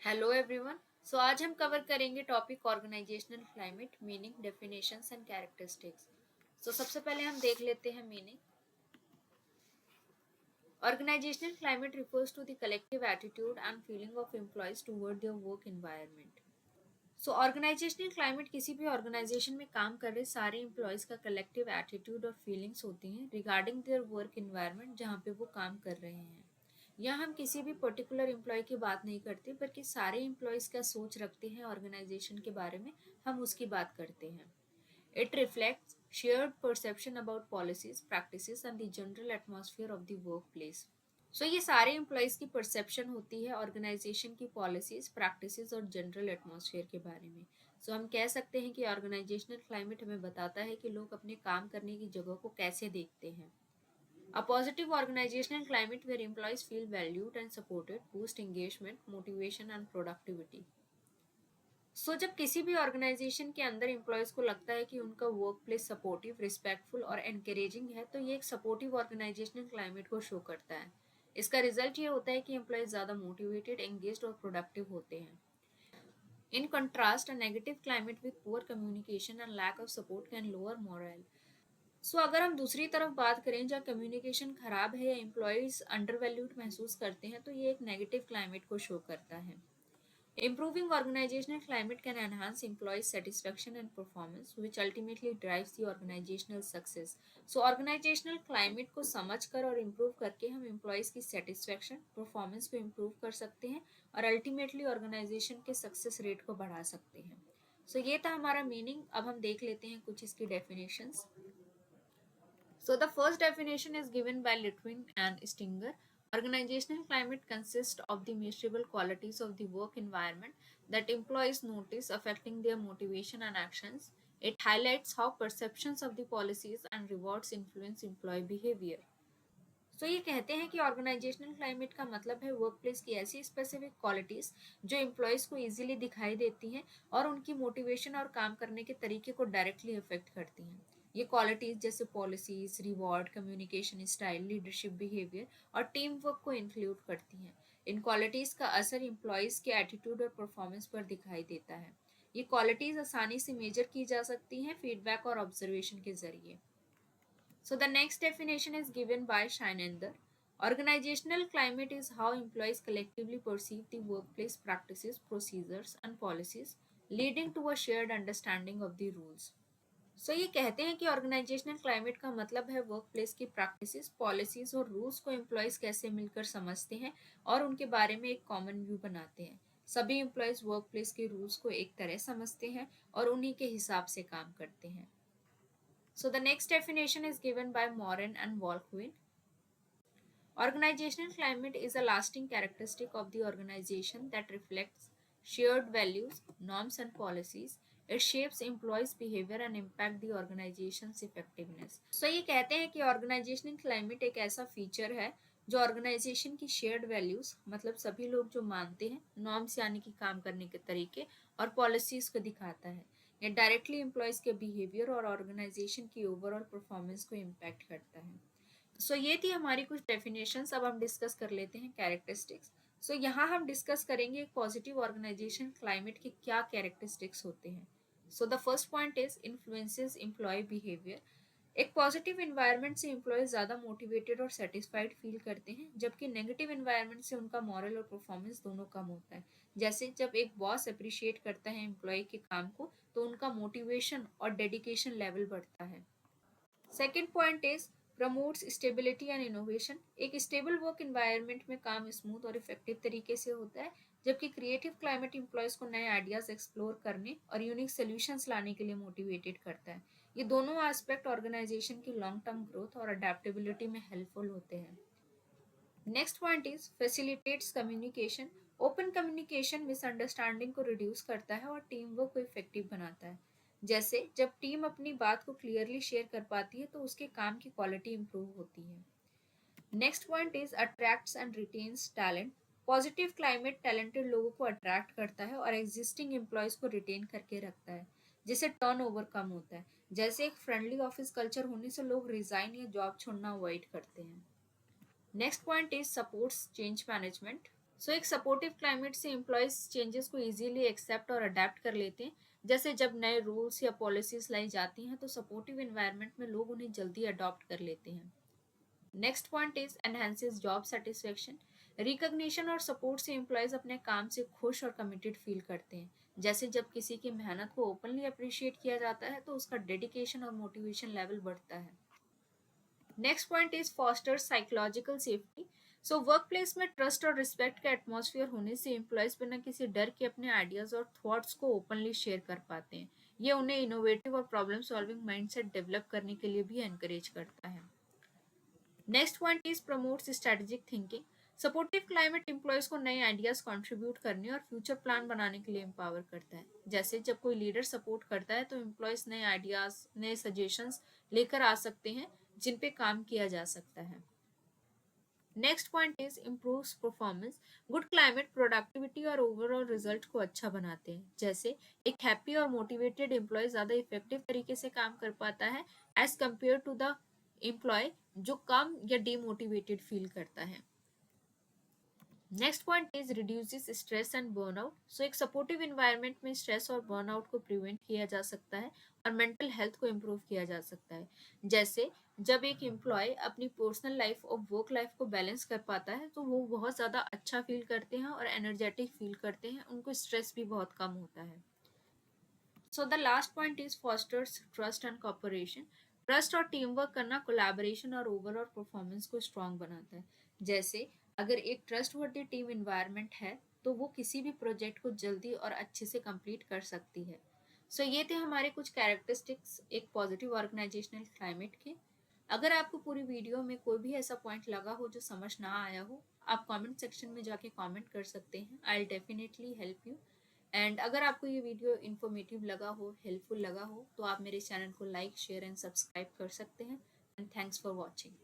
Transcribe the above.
Hello everyone. आज हम cover करेंगे topic organisational climate, meaning, definitions and characteristics. सबसे पहले हम देख लेते हैं meaning. Organisational climate refers to the collective attitude and feeling of employees toward their work environment. Organisational climate किसी भी ऑर्गेनाइजेशन में काम कर रहे सारे एम्प्लॉयज का कलेक्टिव एटीट्यूड और फीलिंग्स होती हैं रिगार्डिंग देयर वर्क एनवायरनमेंट जहाँ पे वो काम कर रहे हैं। यहाँ हम किसी भी पर्टिकुलर एम्प्लॉय की बात नहीं करते बल्कि सारे एम्प्लॉयज का सोच रखते हैं ऑर्गेनाइजेशन के बारे में, हम उसकी बात करते हैं। It reflects shared perception about policies, practices and the general atmosphere of the work place. ये सारे एम्प्लॉयज की परसेप्शन होती है ऑर्गेनाइजेशन की पॉलिसीज, प्रैक्टिसेस और जनरल एटमॉस्फेयर के बारे में। हम कह सकते हैं कि ऑर्गेनाइजेशनल क्लाइमेट हमें बताता है कि लोग अपने काम करने की जगह को कैसे देखते हैं। A positive organizational climate where employees feel valued and supported boost engagement, motivation and productivity. जब किसी भी ऑर्गेनाइजेशन के अंदर एम्प्लॉयज को लगता है कि उनका वर्क प्लेस सपोर्टिव, रिस्पेक्टफुल और एनकरेजिंग है, तो ये एक सपोर्टिव ऑर्गेनाइजेशनल क्लाइमेट को शो करता है। इसका रिजल्ट ये होता है कि एम्प्लॉयज ज़्यादा मोटिवेटेड, एंगेज्ड और प्रोडक्टिव होते हैं। In contrast, a negative climate with poor communication and lack of support can lower morale. अगर हम दूसरी तरफ बात करें जहाँ कम्युनिकेशन खराब है या एम्प्लॉयज अंडरवैल्यूड महसूस करते हैं, तो ये एक नेगेटिव क्लाइमेट को शो करता है। Improving organizational climate can enhance employees' satisfaction and performance, which ultimately drives the organizational success. Organizational climate को समझकर और improve करके हम employees की satisfaction, performance को improve कर सकते हैं और ultimately organization के success rate को बढ़ा सकते हैं। ये था हमारा meaning। अब हम देख लेते हैं कुछ इसकी definitions। The first definition is given by Litwin and Stinger. Organizational climate consists of the measurable qualities of the work environment that employees notice affecting their motivation and actions. It highlights how perceptions of the policies and rewards influence employee behavior. ये कहते हैं कि organizational climate का मतलब है work place की ऐसी specific qualities जो एम्प्लॉयज को इजीली दिखाई देती हैं और उनकी मोटिवेशन और काम करने के तरीके को डायरेक्टली अफेक्ट करती हैं। ये क्वालिटीज जैसे policies, reward, communication style, leadership behaviour और टीम वर्क को इंक्लूड करती हैं। इन क्वालिटीज का असर एम्प्लॉयज के एटीट्यूड और परफॉर्मेंस पर दिखाई देता है। ये क्वालिटीज आसानी से मेजर की जा सकती हैं फीडबैक और ऑब्जर्वेशन के जरिए। The next definition is given by Shinender. Organizational climate is how employees collectively perceive the workplace practices, procedures, and policies, leading to a shared understanding of the rules. ये कहते हैं कि ऑर्गेनाइजेशनल क्लाइमेट का मतलब है work place की practices, policies और rules को एम्प्लॉयज कैसे मिलकर समझते हैं और उनके बारे में एक कॉमन व्यू बनाते हैं। सभी एम्प्लॉयज वर्क प्लेस के रूल्स को एक तरह समझते हैं और उन्हीं के हिसाब से काम करते हैं। The next definition is given by Morin and Volkwin. Organizational climate is a lasting characteristic of the organization that reflects shared values, norms, and policies. It shapes employees' behavior and impact the organization's effectiveness. ये कहते हैं कि organizational climate एक ऐसा feature है जो organisation की shared values, मतलब सभी लोग जो मानते हैं, नॉर्म्स यानी कि काम करने के तरीके और पॉलिसीज को दिखाता है। ये डायरेक्टली एम्प्लॉयज के बिहेवियर और ऑर्गेनाइजेशन की ओवरऑल परफॉर्मेंस को इम्पैक्ट करता है। ये थी हमारी कुछ डेफिनेशंस। अब हम डिस्कस कर लेते हैं कैरेक्टरिस्टिक्स। यहाँ हम डिस्कस करेंगे एक पॉजिटिव ऑर्गेनाइजेशन क्लाइमेट के क्या कैरेक्टरिस्टिक्स होते हैं। The first point is influences employ behaviour. एक पॉजिटिव इन्वायरमेंट से एम्प्लॉय ज़्यादा मोटिवेटेड और सेटिस्फाइड फील करते हैं, जबकि नेगेटिव इन्वायरमेंट से उनका मॉरल और परफॉर्मेंस दोनों कम होता है। जैसे जब एक बॉस अप्रिशिएट करता है एम्प्लॉय के काम को, तो उनका मोटिवेशन और डेडिकेशन लेवल बढ़ता है। Second point is promotes stability and innovation. एक स्टेबल वर्क एनवायरनमेंट में काम स्मूथ और इफेक्टिव तरीके से होता है, जबकि क्रिएटिव क्लाइमेट एम्प्लॉयज को नए आइडियाज एक्सप्लोर करने और यूनिक सोल्यूशंस लाने के लिए मोटिवेटेड करता है। ये दोनों एस्पेक्ट ऑर्गेनाइजेशन की लॉन्ग टर्म ग्रोथ और अडेप्टेबिलिटी में हेल्पफुल होते हैं। Next point is facilitates communication. Open communication misunderstanding को रिड्यूस करता है और टीम वर्क को इफेक्टिव बनाता है। जैसे जब टीम अपनी बात को क्लियरली शेयर कर पाती है तो उसके काम की क्वालिटी इंप्रूव होती है। Next point is attracts and retains talent. Positive climate talented लोगों को अट्रैक्ट करता है और एग्जिस्टिंग एम्प्लॉयज को रिटेन करके रखता है, जिससे टर्न ओवर कम होता है। जैसे एक फ्रेंडली ऑफिस कल्चर होने से लोग रिजाइन या जॉब छोड़ना अवॉइड करते हैं। Next point is supports change management. So एक सपोर्टिव क्लाइमेट से एम्प्लॉयज चेंजेस को इजीली एक्सेप्ट और अडेप्ट कर लेते हैं। जैसे जब नए रूल्स या पॉलिसीज लाई जाती हैं तो सपोर्टिव एनवायरनमेंट में लोग उन्हें जल्दी अडॉप्ट कर लेते हैं। Next point is enhances job satisfaction. Recognition और सपोर्ट से एम्प्लॉयज अपने काम से खुश और कमिटेड फील करते हैं। जैसे जब किसी की मेहनत को ओपनली अप्रिशिएट किया जाता है तो उसका डेडिकेशन और मोटिवेशन लेवल बढ़ता है। Next point is foster psychological safety. So work place में ट्रस्ट और रिस्पेक्ट का एटमॉस्फेयर होने से एम्प्लॉयज बिना किसी डर के अपने आइडियाज और थॉट्स को ओपनली शेयर कर पाते हैं। ये उन्हें इनोवेटिव और प्रॉब्लम सॉल्विंग माइंडसेट डेवलप करने के लिए भी एनकरेज करता है। Next point is promotes strategic thinking. Supportive climate employees को नए आइडियाज कंट्रीब्यूट करने और फ्यूचर प्लान बनाने के लिए एम्पावर करता है। जैसे जब कोई लीडर सपोर्ट करता है तो एम्प्लॉयज नए आइडियाज नए सजेशंस लेकर आ सकते हैं जिन पे काम किया जा सकता है। Next point is improves performance. Good climate productivity और ओवरऑल रिजल्ट को अच्छा बनाते हैं। जैसे एक हैप्पी और मोटिवेटेड एम्प्लॉय ज्यादा इफेक्टिव तरीके से काम कर पाता है as compare to the employee जो कम या डिमोटिवेटेड फील करता है। Next point is reduces stress and burnout. So एक सपोर्टिव इन्वायरमेंट में स्ट्रेस और बर्नआउट को प्रिवेंट किया जा सकता है और मेंटल हेल्थ को इम्प्रूव किया जा सकता है। जैसे जब एक एम्प्लॉय अपनी पर्सनल लाइफ और वर्क लाइफ को बैलेंस कर पाता है तो वो बहुत ज़्यादा अच्छा फील करते हैं और एनर्जेटिक फील करते हैं, उनको स्ट्रेस भी बहुत कम होता है। So the last point is fosters trust and cooperation. Trust और टीम वर्क करना कोलैबोरेशन और ओवरऑल परफॉर्मेंस को स्ट्रॉन्ग बनाता है। जैसे अगर एक ट्रस्टवर्दी टीम इन्वायरमेंट है तो वो किसी भी प्रोजेक्ट को जल्दी और अच्छे से कंप्लीट कर सकती है। सो ये थे हमारे कुछ कैरेक्टरिस्टिक्स एक पॉजिटिव ऑर्गेनाइजेशनल क्लाइमेट के। अगर आपको पूरी वीडियो में कोई भी ऐसा पॉइंट लगा हो जो समझ ना आया हो, आप कमेंट सेक्शन में जाके कमेंट कर सकते हैं। I will definitely help you. And अगर आपको ये वीडियो इन्फॉर्मेटिव लगा हो, हेल्पफुल लगा हो, तो आप मेरे चैनल को लाइक शेयर एंड सब्सक्राइब कर सकते हैं। And thanks for watching.